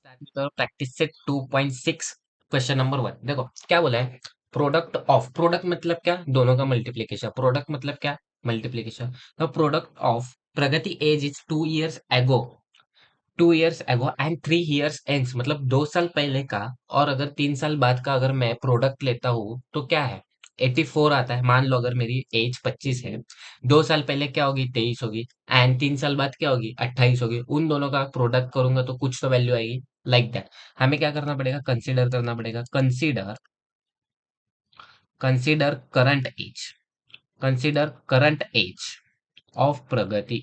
तो प्रैक्टिस से 2.6 question number 1 देखो क्या बोला है। प्रोडक्ट मतलब क्या, दोनों का मल्टीप्लीकेशन। प्रोडक्ट मतलब क्या, multiplication. The product of Pragati as is 2 years एगो, 2 years एगो एंड 3 years एंड्स, मतलब 2 साल पहले का और अगर 3 साल बाद का अगर मैं प्रोडक्ट लेता हूँ तो क्या है, 84 आता है। मान लो अगर मेरी एज 25 है, 2 साल पहले क्या होगी, 23 होगी, एंड 3 साल बाद क्या होगी, 28 होगी। उन दोनों का प्रोडक्ट करूंगा तो कुछ तो वैल्यू आएगी, लाइक दैट। हमें क्या करना पड़ेगा, कंसीडर करना पड़ेगा। Consider current age, consider current age of Pragati.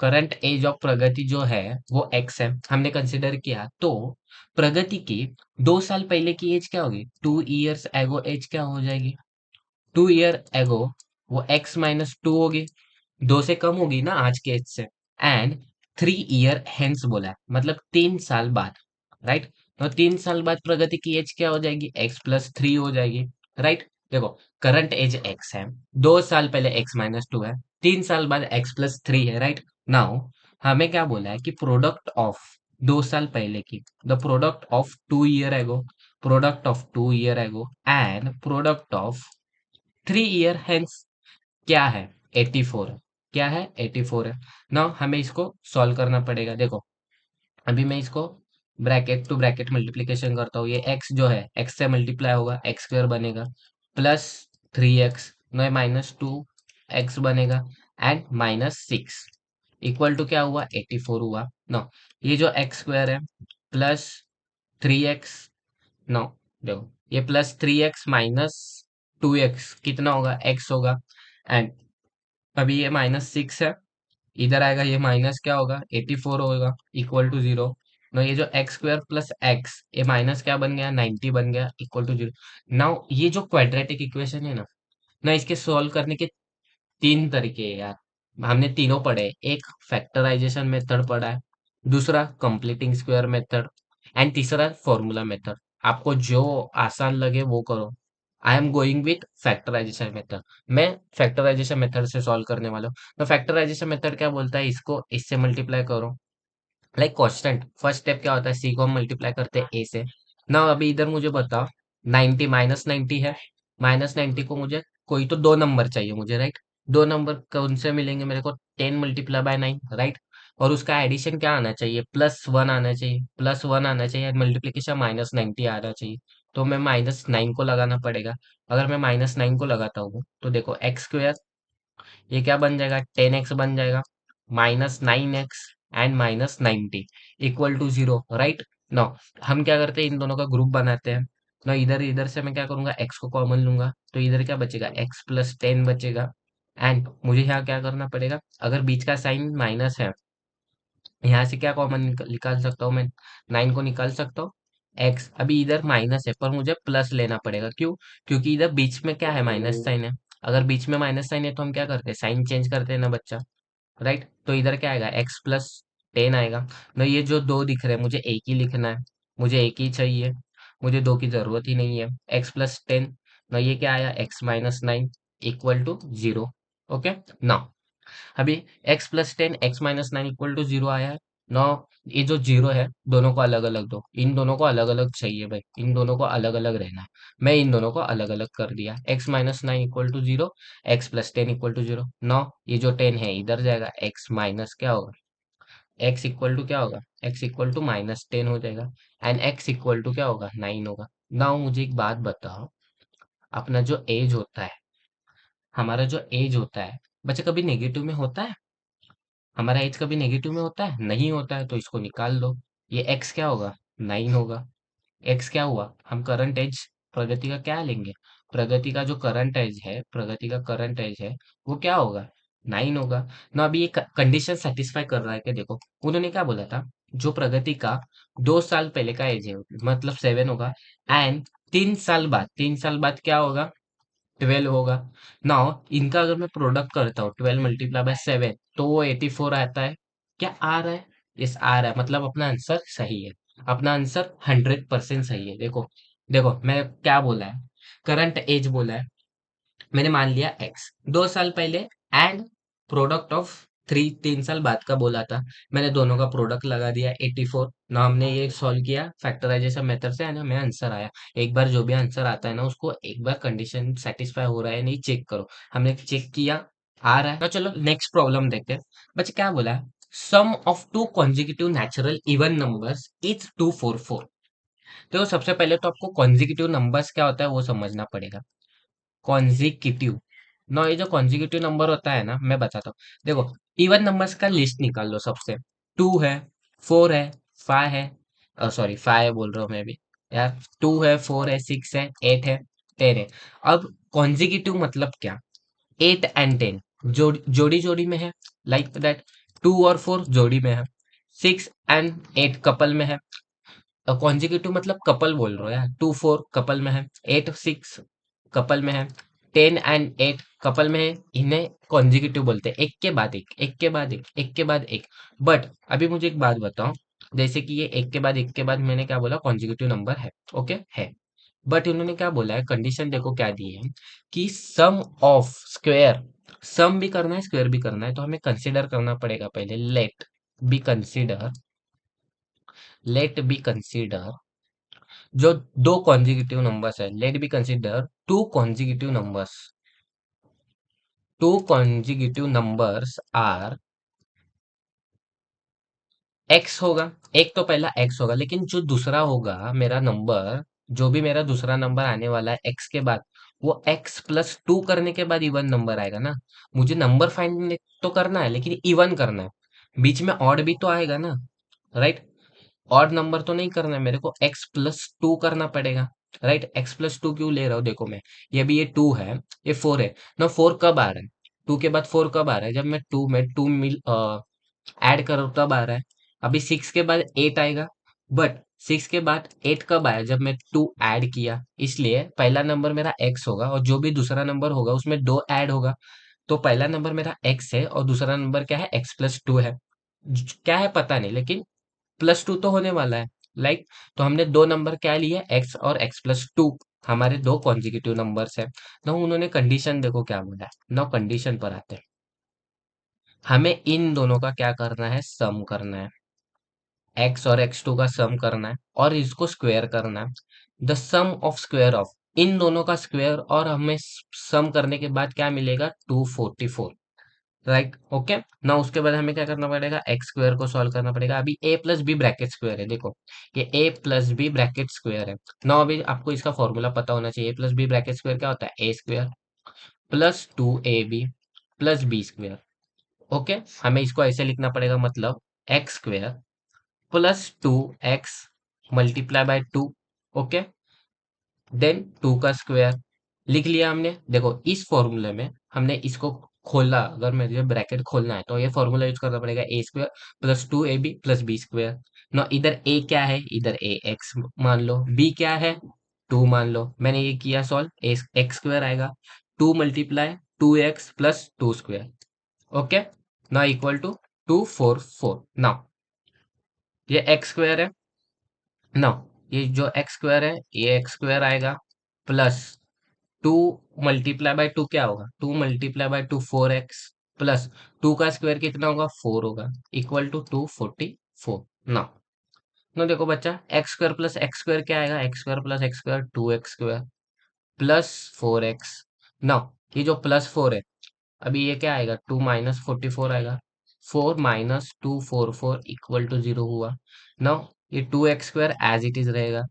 Current age of Pragati जो है वो एक्स है, हमने कंसिडर किया। तो प्रगति की 2 साल पहले की एज क्या होगी, 2 years एगो एज क्या हो जाएगी, 2 year एगो वो एक्स माइनस टू होगी, 2 से कम होगी ना आज के एज से। एंड 3 year हेंस बोला है, मतलब 3 साल बाद, राइट। तो 3 साल बाद प्रगति की एज क्या हो जाएगी, x+3 हो जाएगी, राइट। देखो करंट एज एक्स है, 2 साल पहले x-2 है, 3 साल बाद x+3 है, राइट। नाउ हमें क्या बोला है कि प्रोडक्ट ऑफ 2 साल पहले की, द प्रोडक्ट ऑफ 2 year एगो, प्रोडक्ट ऑफ 2 year एगो and product of 3 year hence क्या है, 84 है। क्या है, 84 है। नाउ हमें इसको सॉल्व करना पड़ेगा। देखो अभी मैं इसको ब्रैकेट टू ब्रैकेट मल्टीप्लीकेशन करता हूँ। ये x जो है x से मल्टीप्लाई होगा, एक्स स्क्वेयर बनेगा, प्लस 3x, नो -2x बनेगा, एंड -6 इक्वल टू क्या हुआ, 84 हुआ। नो ये जो एक्स स्क्वेयर है प्लस 3x, नो देखो ये प्लस 3x माइनस 2x कितना होगा, x होगा। एंड अभी ये -6 है, इधर आएगा ये माइनस क्या होगा, 84 होगा, इक्वल टू 0। ना ये जो एक्स स्क्वायर प्लस एक्स, ये माइनस क्या बन गया, 90 बन गया, इक्वल टू 0। नाउ ये जो क्वाड्रेटिक इक्वेशन है ना, इसके सॉल्व करने के 3 तरीके हैं यार। हमने तीनों पढ़े हैं। एक फैक्टराइजेशन मेथड पढ़ा है, दूसरा कंप्लीटिंग स्क्वायर मेथड, एंड तीसरा फॉर्मूला मेथड। आपको जो आसान लगे वो करो। I am going with factorization method. मैं फैक्टराइजेशन मेथड से सॉल्व करने वाला हूँ। तो फैक्टराइजेशन मेथड क्या बोलता है, इसको इससे मल्टीप्लाई करो, लाइक कांस्टेंट। फर्स्ट स्टेप क्या होता है, सी को हम मल्टीप्लाई करते हैं ए से। ना अभी इधर मुझे बताओ, 90 -90 है, -90 को मुझे कोई तो दो नंबर चाहिए मुझे, राइट। दो नंबर कौन से मिलेंगे मेरे को, 10 × 9, राइट। और उसका एडिशन क्या आना चाहिए, +1 आना चाहिए, +1 आना चाहिए, मल्टीप्लीकेशन -90 आना चाहिए। तो मैं -9 को लगाना पड़ेगा। अगर मैं -9 को लगाता हूँ तो देखो एक्स स्क्वेयर, ये क्या बन जाएगा, 10x बन जाएगा, -9x and -90 equal to 0, right. No हम क्या करते हैं, इन दोनों का ग्रुप बनाते हैं। ना इधर इधर से मैं क्या करूंगा, x को कॉमन लूंगा, तो इधर क्या बचेगा, x+10 बचेगा। एंड मुझे यहाँ क्या करना पड़ेगा, अगर बीच का साइन माइनस है, यहाँ से क्या कॉमन निकाल सकता हूँ मैं, 9 को निकाल सकता हूँ। एक्स अभी इधर माइनस है पर मुझे प्लस लेना पड़ेगा, क्यों, क्योंकि इधर बीच में क्या है, माइनस साइन है। अगर बीच में माइनस साइन है तो हम क्या करते हैं, साइन चेंज करते हैं ना बच्चा, राइट। तो इधर क्या आएगा, x+10 आएगा। ना ये जो दो दिख रहे हैं मुझे एक ही लिखना है, मुझे एक ही चाहिए, मुझे दो की जरूरत ही नहीं है। x+10, ना ये क्या आया, x-9 इक्वल टू 0। ओके ना, अभी x+10 x-9 इक्वल टू 0 आया है। नौ ये जो 0 है दोनों को अलग अलग दो, इन दोनों को अलग अलग चाहिए भाई, इन दोनों को अलग अलग रहना है। मैं इन दोनों को अलग अलग कर दिया, x-9 equal to 0, x+10 equal to 0। नौ ये जो 10 है इधर जाएगा, x माइनस क्या होगा, x इक्वल टू क्या होगा, x इक्वल टू -10 हो जाएगा, एंड x इक्वल टू क्या होगा, 9 होगा। नाउ मुझे एक बात बताओ, अपना जो एज होता है, हमारा जो एज होता है बच्चा, कभी नेगेटिव में होता है, हमारा एज कभी नेगेटिव में होता है, नहीं होता है, तो इसको निकाल दो। ये x क्या होगा, 9 होगा। x क्या हुआ, हम करंट एज प्रगति का क्या लेंगे, प्रगति का जो करंट एज है, प्रगति का करंट एज है वो क्या होगा, 9 होगा। ना अभी ये कंडीशन सेटिस्फाई कर रहा है क्या, देखो उन्होंने क्या बोला था, जो प्रगति का 2 साल पहले का एज है मतलब 7 होगा, एंड 3 साल बाद, 3 साल बाद क्या होगा, 12 होगा। नाउ इनका अगर मैं प्रोडक्ट करता हूँ, 12 × 7 तो वो 84 आता है। क्या आ रहा है, यस आ रहा है, मतलब अपना आंसर सही है, अपना आंसर 100% सही है। देखो देखो मैं क्या बोला है, करंट एज बोला है, मैंने मान लिया एक्स 2 साल पहले, एंड प्रोडक्ट ऑफ तीन साल बाद का बोला था। मैंने दोनों का प्रोडक्ट लगा दिया 84 ना, हमने ये सॉल्व किया फैक्टराइजेशन मेथड से, है ना, हमें आंसर आया। एक बार जो भी आंसर आता है ना, उसको एक बार कंडीशन सेटिस्फाई हो रहा है नहीं चेक करो। हमने चेक किया, आ रहा है। तो चलो नेक्स्ट प्रॉब्लम देखते हैं। बच्चे क्या बोला है, sum of two consecutive natural even numbers is 244। तो सबसे पहले तो आपको कॉन्जिक्यूटिव नंबर्स क्या होता है वो समझना पड़ेगा। कॉन्जिक्यूटिव नो, ये जो कॉन्जिक्यूटिव नंबर होता है ना, मैं बताता हूँ। देखो, इवन नंबर्स का लिस्ट निकाल लो सबसे। 2 है, 4 है, 5 है, सॉरी 5 बोल रहा हूँ मैं भी यार। 2 है, 4 है, 6 है, 8 है, 10 है। अब कॉन्जिक्यूटिव मतलब क्या, 8 एंड 10 जोड़ी जोड़ी में है, लाइक दैट। 2 और 4 जोड़ी में है, 6 एंड 8 कपल में है। कॉन्जिक्यूटिव मतलब कपल बोल रहे हो यार, 2 4 कपल में है, 8 6 कपल में है, 10 एंड 8 कपल में है। इन्हें कॉन्जिक्यूटिव बोलते हैं, एक के बाद एक, एक के बाद एक, एक के बाद एक। बट अभी मुझे एक बात बताओ, जैसे कि ये एक के बाद एक के बाद मैंने क्या बोला, कॉन्जिक्यूटिव नंबर है, ओके है। बट उन्होंने क्या बोला है, कंडीशन देखो क्या दी है, कि सम ऑफ स्क्वायर, सम भी करना है स्क्वायर भी करना है, तो हमें कंसिडर करना पड़ेगा पहले। Be consider let be consider जो दो कॉन्जिक्यूटिव नंबर्स है, let be consider two consecutive numbers are x होगा। एक तो पहला एक्स होगा, लेकिन जो दूसरा होगा मेरा नंबर, जो भी मेरा दूसरा नंबर आने वाला है एक्स के बाद, वो एक्स प्लस टू करने के बाद इवन नंबर आएगा ना। मुझे नंबर फाइंड तो करना है, लेकिन इवन करना है। बीच में ऑड भी तो आएगा ना, राइट। ऑड नंबर तो नहीं करना है मेरे को, एक्स प्लस टू करना पड़ेगा, राइट। एक्स प्लस टू क्यों ले रहा हूँ, देखो मैं, ये भी ये टू है, ये फोर है ना। फोर कब आ रहा है, टू के बाद फोर कब आ रहा है, जब मैं टू में टू मिल ऐड करो तब आ रहा है। अभी सिक्स के बाद एट आएगा, बट सिक्स के बाद एट कब आया, जब मैं टू ऐड किया। इसलिए पहला नंबर मेरा एक्स होगा, और जो भी दूसरा नंबर होगा उसमें दो ऐड होगा। तो पहला नंबर मेरा एक्स है, और दूसरा नंबर क्या है, एक्स प्लस टू है। क्या है पता नहीं, लेकिन प्लस टू तो होने वाला है, लाइक। तो हमने दो नंबर क्या लिए, एक्स और एक्स प्लस टू, हमारे दो कॉन्जिक्यूटिव नंबर्स है ना। उन्होंने कंडीशन देखो क्या बोला है ना, कंडीशन पर आते हैं। हमें इन दोनों का क्या करना है, सम करना है। एक्स और एक्स टू का सम करना है, और इसको स्क्वायर करना है। The sum of square of, इन दोनों का स्क्वायर, और हमें सम करने के बाद क्या मिलेगा, 244, राइट, ओके ना। उसके बाद हमें क्या करना पड़ेगा, एक्स स्क्वायर को सॉल्व करना पड़ेगा। अभी A plus B bracket square है, देखो ये A plus B bracket square है ना। अभी आपको इसका फॉर्मूला पता होना चाहिए। A plus B bracket square क्या होता है, A square plus two A B plus B square, okay. हमें इसको ऐसे लिखना पड़ेगा, मतलब X square plus two X multiply by two, okay, then two का स्क्वायर लिख लिया हमने। देखो इस फॉर्मूले में हमने इसको खोला, अगर मुझे ब्रैकेट खोलना है तो ये फॉर्मूला यूज करना पड़ेगा, A square plus two A B plus B square ना। इधर ए क्या है, इधर ए एक्स मान लो, बी क्या है, टू मान लो। मैंने ये किया सॉल्व, ए एक्स स्क्वायर आएगा, to multiply two x plus two square, okay ना, इक्वल टू 244 ना। ये एक्स स्क्वायर है ना, ये जो एक्स स्क्वायर है ये एक्स स्क्वायर आएगा, plus two multiply by to क्या होगा, to multiply by to four x, plus two का स्क्वायर कितना होगा, फोर होगा, इक्वल टू 244 ना। ना देखो बच्चा, x square plus x square क्या आएगा, x square plus x square two x square plus four x ना। ये जो प्लस फोर है, अभी ये क्या आएगा, टू माइनस 44 आएगा, four minus 244 equal to zero हुआ ना। ये two x square as it is रहेगा,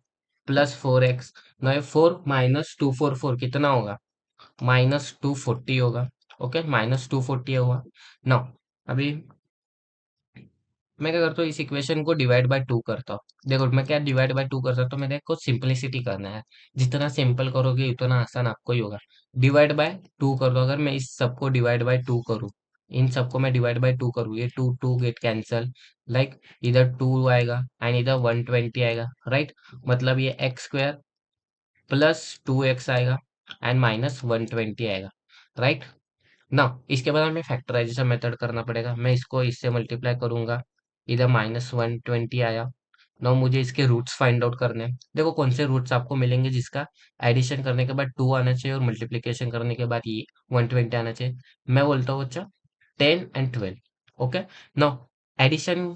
प्लस फोर एक्स ना। ये फोर माइनस 244 कितना होगा, -240 होगा, ओके, -240 होगा ना। अभी मैं क्या करता हूँ, इस इक्वेशन को डिवाइड बाय टू करता हूँ। देखो मैं क्या डिवाइड बाय टू कर सकता हूँ, मेरे को सिंपलिसिटी करना है। जितना सिंपल करोगे उतना आसान आपको ही होगा। डिवाइड बाय टू कर दो, अगर मैं इस सबको डिवाइड बाय टू करूँ, इन सबको मैं डिवाइड बाय टू करूँ, ये two to get cancel, like इधर टू आएगा एंड इधर 120 आएगा, राइट। मतलब ये x square plus two x आएगा एंड माइनस 120 आएगा, राइट ना। इसके बाद हमें फैक्टराइजेशन मेथड करना पड़ेगा। मैं इसको इससे मल्टीप्लाई करूंगा, इधर -120 आया ना। मुझे इसके रूट्स फाइंड आउट करने हैं। देखो कौन से रूट्स आपको मिलेंगे जिसका एडिशन करने के बाद टू आना चाहिए और मल्टीप्लीकेशन करने के बाद ये 120 आना चाहिए। मैं बोलता हूँ बच्चा 10 and 12, okay. Now addition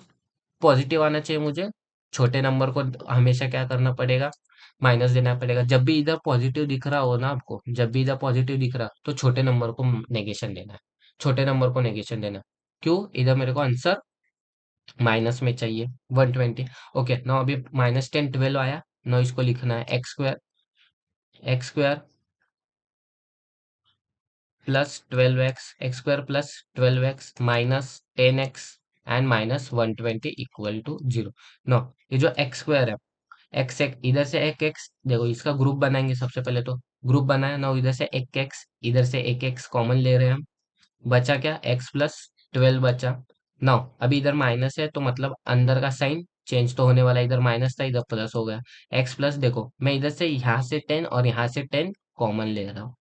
positive आना चाहिए मुझे, छोटे नंबर को हमेशा क्या करना पड़ेगा, माइनस देना पड़ेगा। जब भी इधर पॉजिटिव दिख रहा हो ना आपको, जब भी इधर पॉजिटिव दिख रहा तो छोटे नंबर को नेगेशन देना है, छोटे नंबर को नेगेशन देना है। क्यों, इधर मेरे को आंसर माइनस में चाहिए 120। ओके, ना अभी -10 12 आया, ना इसको लिखना है x square +12x minus 10x and -120 equal to 0। No, ये जो एक्स स्क्वायर है, एक्स एक इधर से एक एक्स, देखो इसका ग्रुप बनाएंगे सबसे पहले तो, ग्रुप बनाया ना, इधर से एक एक्स, इधर से एक एक्स कॉमन ले रहे हैं हम, बचा क्या, x +12 बचा। नाउ अभी इधर माइनस है तो मतलब अंदर का साइन चेंज तो होने वाला है, इधर माइनस था इधर प्लस हो गया। x प्लस, देखो मैं इधर से यहाँ से 10 और यहाँ से 10 कॉमन ले रहा हूँ,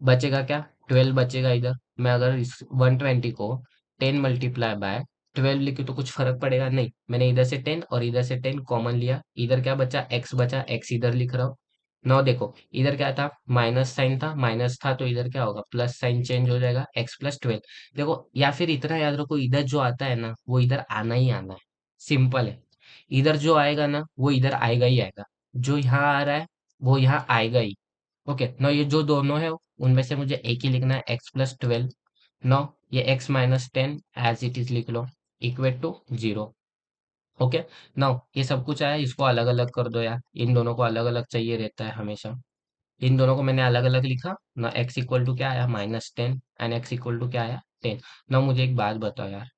बचेगा क्या, 12 बचेगा इधर। मैं अगर इस 120 को 10 × 12 लिखूं तो कुछ फर्क पड़ेगा नहीं, मैंने इधर से 10 और इधर से 10 कॉमन लिया, इधर क्या बचा, x बचा, x इधर लिख रहा हूँ। नौ देखो, इधर क्या था, माइनस साइन था, माइनस था तो इधर क्या होगा, प्लस साइन चेंज हो जाएगा, x +12। देखो, या फिर इतना याद रखो, इधर जो आता है ना वो इधर आना ही आना है, सिंपल है। इधर जो आएगा ना वो इधर आएगा ही आएगा, जो यहाँ आ रहा है वो यहाँ आएगा ही। ओके, नौ ये जो दोनों है उनमें से मुझे एक ही लिखना है, x +12। नौ ये x - 10 एज इट इज लिख लो, इक्वेट टू 0। ओके, नाउ ये सब कुछ आया, इसको अलग अलग कर दो यार, इन दोनों को अलग अलग चाहिए रहता है हमेशा। इन दोनों को मैंने अलग अलग लिखा ना, x इक्वल टू क्या आया, -10 एंड x इक्वल टू क्या आया, 10। ना मुझे एक बात बताओ यार,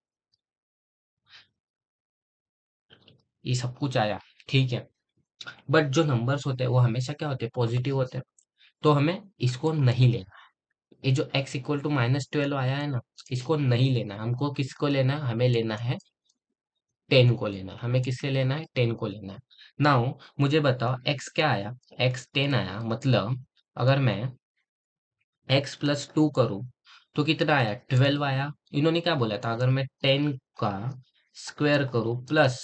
ये सब कुछ आया, ठीक है, बट जो नंबर्स होते हैं वो हमेशा क्या होते हैं, पॉजिटिव होते हैं, तो हमें इसको नहीं लेना। ये जो x = -12 आया है ना, इसको नहीं लेना है। हमको किसको लेना है, हमें लेना है 10 को लेना है, हमें किससे लेना है, 10 को लेना है। नाउ मुझे बताओ x क्या आया, x 10 आया, मतलब अगर मैं x +2 करूं तो कितना आया, 12 आया। इन्होंने क्या बोला था, अगर मैं 10 का स्क्वायर करूं प्लस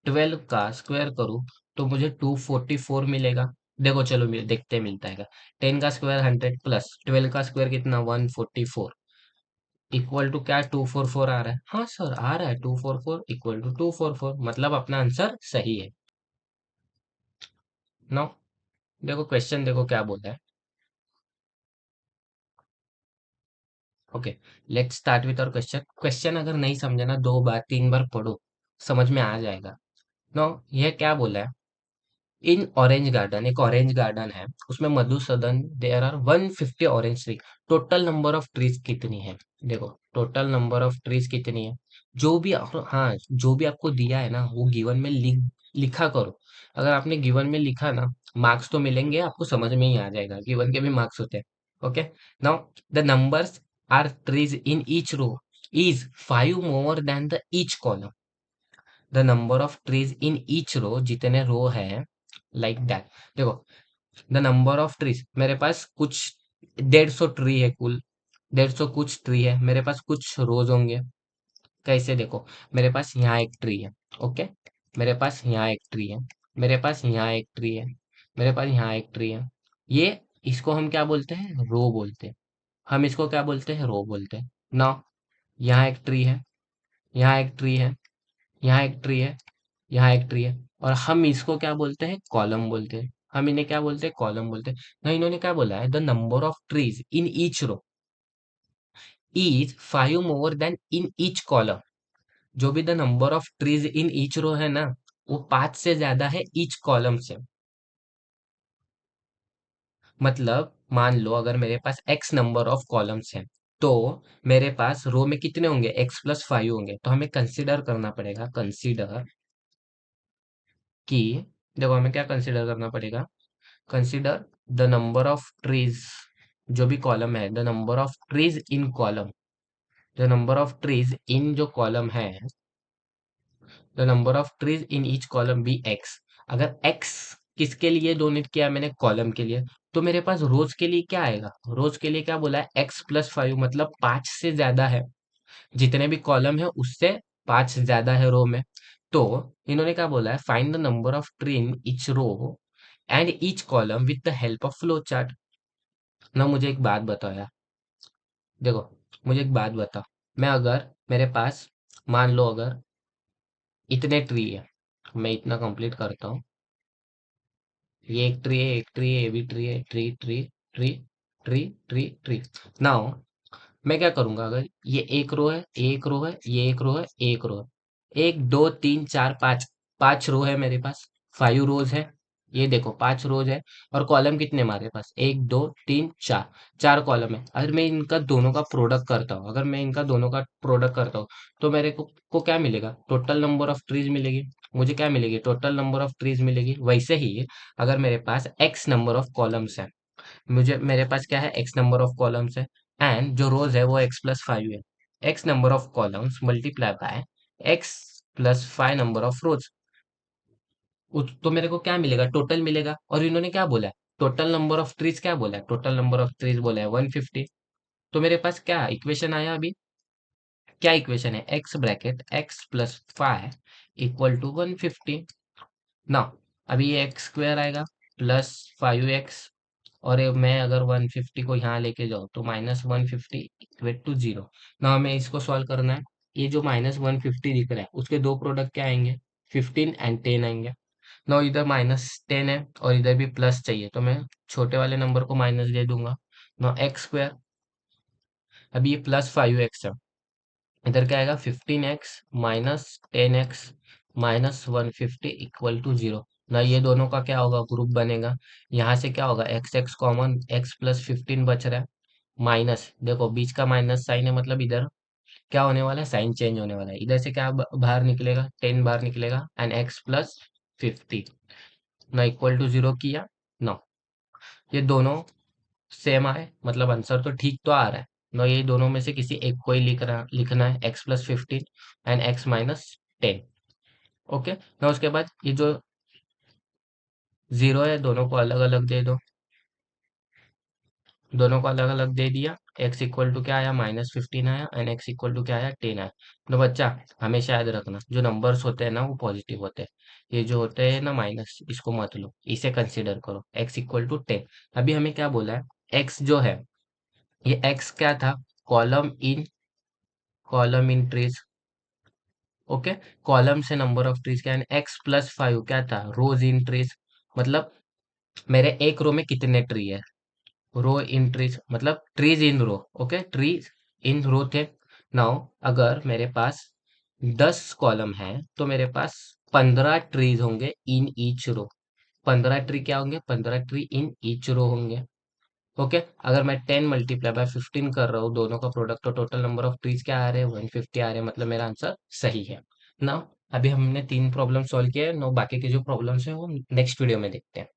12 का स्क्वायर करूं तो मुझे 244 मिलेगा। देखो चलो देखते हैं मिलता है क्या। 10 का स्क्वायर 100 प्लस 12 का स्क्वायर कितना, 144 इक्वल टू क्या, 244 आ रहा है, हाँ सर आ रहा है, 244 इक्वल टू 244, मतलब अपना आंसर सही है। नो, देखो क्वेश्चन देखो क्या बोलता है। ओके, लेट्स स्टार्ट विथ और क्वेश्चन। क्वेश्चन अगर नहीं समझे ना, 2 बार 3 बार पढ़ो, समझ में आ जाएगा। नो, यह क्या बोला है, इन ऑरेंज गार्डन, एक ऑरेंज गार्डन है, उसमें Madhusudan, there are 150 orange tree, total number of trees कितनी है। देखो टोटल नंबर ऑफ ट्रीज कितनी है, जो भी हाँ जो भी आपको दिया है ना वो गिवन में लिखा करो। अगर आपने गिवन में लिखा ना, मार्क्स तो मिलेंगे, आपको समझ में ही आ जाएगा, गिवन के भी मार्क्स होते हैं। Okay, now the numbers are trees in each row is 5 more than the each column. The number of trees in each row, जितने रो है, लाइक दैट। देखो, द नंबर ऑफ ट्रीज, मेरे पास कुछ 150 ट्री है कुल, 150 कुछ ट्री है, मेरे पास कुछ रोज होंगे। कैसे, देखो मेरे पास यहाँ एक ट्री है, ओके, मेरे पास यहाँ एक ट्री है, मेरे पास यहाँ एक ट्री है, मेरे पास यहाँ एक ट्री है। ये, इसको हम क्या बोलते हैं, रो बोलते हैं, हम इसको क्या बोलते हैं, रो बोलते हैं ना। यहाँ एक ट्री है, यहाँ एक ट्री है, यहाँ एक ट्री है, यहाँ एक ट्री है, और हम इसको क्या बोलते हैं, कॉलम बोलते हैं। हम इन्हें क्या बोलते हैं, कॉलम बोलते हैं ना। इन्होंने क्या बोला है, the number of trees in each row is 5 more than in each column. जो भी the number of trees in each row है ना, वो 5 से ज्यादा है ईच कॉलम से। मतलब मान लो अगर मेरे पास x नंबर ऑफ कॉलम्स हैं, तो मेरे पास रो में कितने होंगे, x +5 होंगे, तो हमें कंसीडर करना पड़ेगा, कंसीडर कि, देखो हमें क्या कंसीडर करना पड़ेगा, consider the number of trees, जो भी कॉलम है, the number of trees in column, the number of trees in जो कॉलम है, the number of trees in each column be x. अगर एक्स किसके लिए डोनेट किया मैंने, कॉलम के लिए, तो मेरे पास रोज के लिए क्या आएगा, रोज के लिए क्या बोला है, x +5, मतलब 5 से ज्यादा है, जितने भी कॉलम है उससे 5 से ज्यादा है रो में। तो इन्होंने क्या बोला है, find the number of tree in each row and each column with the help of flow chart. ना मुझे एक बात बताओ यार, देखो मुझे एक बात बताओ, मैं अगर मेरे पास मान लो अगर इतने ट्री है, मैं इतना कंप्लीट करता हूँ। ये एक ट्री है, एक ट्री है, ये भी ट्री है, tree tree tree tree tree tree. Now मैं क्या करूंगा, अगर ये एक रो है, एक रो है, ये एक रो है, एक रो है, एक दो तीन चार पांच, पांच रो है मेरे पास, 5 रोज है। ये देखो 5 रोज है। और कॉलम कितने हमारे पास, एक दो तीन चार, 4 कॉलम है। अगर मैं इनका दोनों का प्रोडक्ट करता हूँ, अगर मैं इनका दोनों का प्रोडक्ट करता हूँ, तो मेरे को क्या मिलेगा, टोटल नंबर ऑफ ट्रीज मिलेगी। मुझे क्या मिलेगी, टोटल नंबर ऑफ ट्रीज मिलेगी। वैसे ही अगर मेरे पास एक्स नंबर ऑफ कॉलम्स है, मुझे मेरे पास क्या है, एक्स नंबर ऑफ कॉलम्स है, एंड जो रोज है वो x+5 है। X number of columns multiply by x+5 number of रोज, तो मेरे को क्या मिलेगा, टोटल मिलेगा। और इन्होंने क्या बोला है, टोटल नंबर ऑफ ट्रीज क्या बोला है, टोटल नंबर ऑफ ट्रीज बोला है 150। तो मेरे पास क्या इक्वेशन आया अभी, क्या इक्वेशन है, x+5 इक्वल टू 150 ना। अभी ये एक्स स्क्वायर आएगा प्लस 5x, और ये मैं अगर 150 को यहाँ लेके जाऊँ तो -150 इक्वल टू 0। ना हमें इसको सॉल्व करना है। ये जो -150 दिख रहा है उसके दो प्रोडक्ट क्या आएंगे, 15 एंड 10 आएंगे। ना इधर -10 है और इधर भी प्लस चाहिए, तो मैं छोटे वाले नंबर को माइनस दे दूंगा। ना एक्स स्क्वायर, अभी ये +5x है, इधर क्या आएगा, 15x -10x -150 इक्वल टू 0। ना ये दोनों का क्या होगा, ग्रुप बनेगा। यहाँ से क्या होगा, एक्स एक्स कॉमन, x+15 बच रहा है, माइनस देखो बीच का माइनस साइन है, मतलब इधर क्या होने वाला है, साइन चेंज होने वाला है। इधर से क्या बाहर निकलेगा, 10 बाहर निकलेगा, एंड x+50 ना इक्वल टू 0 किया ना। ये दोनों सेम आए, मतलब आंसर तो ठीक तो आ रहा है ना। ये दोनों में से किसी एक को ही लिखना है, x+15 एंड x-10। ओके ना, उसके बाद ये जो जीरो है दोनों को अलग अलग दे दो, दोनों को अलग अलग दे दिया। x इक्वल टू क्या आया, -15 आया, एंड x इक्वल टू क्या आया, 10 आया। तो बच्चा हमेशा याद रखना, जो नंबर्स होते हैं ना वो पॉजिटिव होते हैं। ये जो होते हैं ना माइनस, इसको मत लो, इसे कंसीडर करो। x equal to 10। अभी हमें क्या बोला है, x जो है, ये x क्या था, column in, column in trees. Okay, column से नंबर ऑफ ट्रीज क्या है, x+5 क्या था, रोज इन ट्रीज। मतलब मेरे एक रो में कितने ट्री है, रो इन ट्रीज मतलब trees in row. Okay, trees in row थे। नाउ अगर मेरे पास 10 कॉलम है तो मेरे पास 15 ट्रीज होंगे इन ईच रो। 15 ट्री क्या होंगे, 15 ट्री इन ईच रो होंगे। ओके, अगर मैं 10 × 15 कर रहा हूँ, दोनों का प्रोडक्ट, तो टोटल नंबर ऑफ ट्रीज क्या आ रहे हैं, 150 आ रहे हैं, मतलब मेरा आंसर सही है ना। अभी हमने 3 प्रॉब्लम सॉल्व किए हैं, नो बाकी के जो प्रॉब्लम्स हैं वो नेक्स्ट वीडियो में देखते हैं।